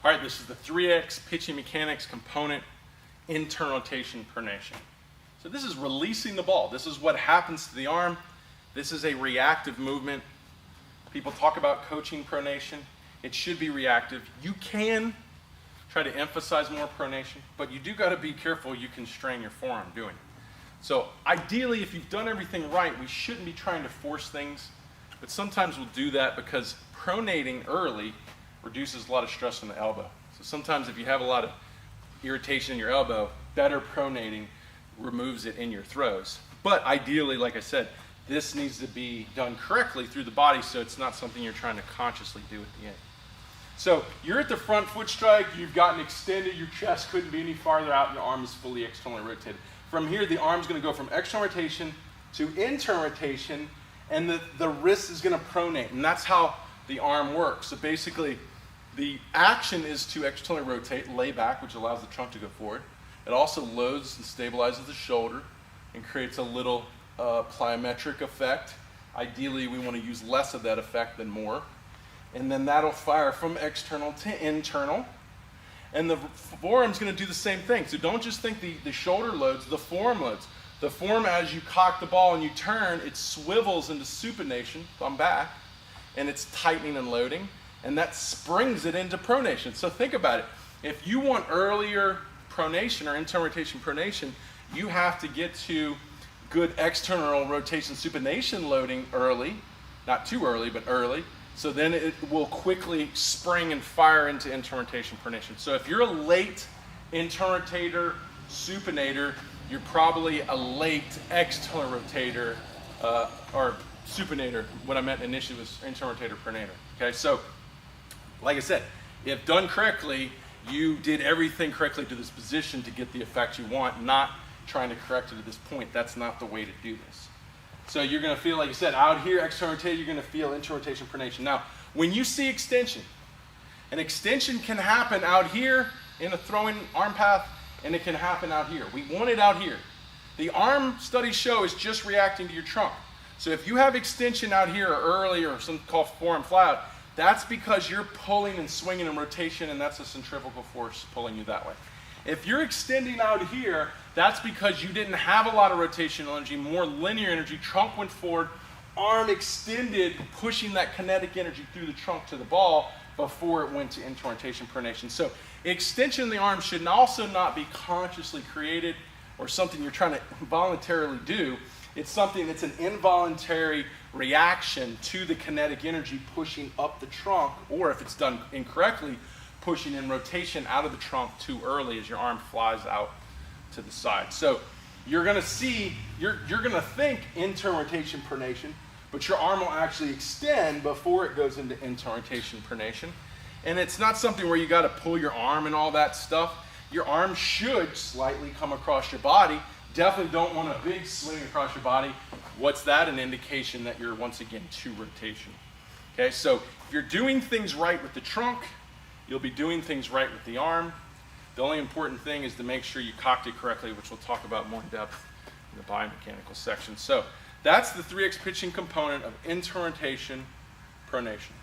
All right, this is the 3X pitching mechanics component, internal rotation pronation. So this is releasing the ball. This is what happens to the arm. This is a reactive movement. People talk about coaching pronation. It should be reactive. You can try to emphasize more pronation, but you do got to be careful you can strain your forearm doing it. So ideally, if you've done everything right, we shouldn't be trying to force things, but sometimes we'll do that because pronating early reduces a lot of stress on the elbow. So sometimes if you have a lot of irritation in your elbow, better pronating removes it in your throws. But ideally, like I said, this needs to be done correctly through the body, so it's not something you're trying to consciously do at the end. So you're at the front foot strike, you've gotten extended, your chest couldn't be any farther out, and your arm is fully externally rotated. From here, the arm's going to go from external rotation to internal rotation, and the wrist is going to pronate, and that's how the arm works. So basically, the action is to externally rotate, lay back, which allows the trunk to go forward. It also loads and stabilizes the shoulder and creates a little plyometric effect. Ideally, we want to use less of that effect than more. And then that'll fire from external to internal. And the forearm's going to do the same thing. So don't just think the shoulder loads, the forearm loads. The forearm, as you cock the ball and you turn, it swivels into supination, thumb back, and it's tightening and loading, and that springs it into pronation. So think about it. If you want earlier pronation or internal rotation pronation, you have to get to good external rotation supination loading early, not too early, but early. So then it will quickly spring and fire into internal rotation pronation. So if you're a late internal rotator supinator, you're probably a late external rotator or supinator. What I meant initially was internal rotator pronator. Okay, so like I said, if done correctly, you did everything correctly to this position to get the effect you want, not trying to correct it at this point. That's not the way to do this. So you're going to feel, like you said, out here, external rotation, you're going to feel internal rotation pronation. Now, when you see extension, an extension can happen out here in a throwing arm path, and it can happen out here. We want it out here. The arm studies show is just reacting to your trunk. So if you have extension out here or early or something called forearm flyout, that's because you're pulling and swinging in rotation, and that's a centrifugal force pulling you that way. If you're extending out here, that's because you didn't have a lot of rotational energy, more linear energy. Trunk went forward, arm extended, pushing that kinetic energy through the trunk to the ball before it went to internal rotation pronation. So extension of the arm should also not be consciously created or something you're trying to voluntarily do. It's something that's an involuntary reaction to the kinetic energy pushing up the trunk, or if it's done incorrectly, pushing in rotation out of the trunk too early as your arm flies out to the side. So you're going to see, you're going to think internal rotation pronation, but your arm will actually extend before it goes into internal rotation pronation. And it's not something where you got to pull your arm and all that stuff. Your arm should slightly come across your body. Definitely don't want a big swing across your body. What's that? An indication that you're once again to rotation. Okay, so if you're doing things right with the trunk, you'll be doing things right with the arm. The only important thing is to make sure you cocked it correctly, which we'll talk about more in depth in the biomechanical section. So that's the 3X pitching component of internal rotation pronation.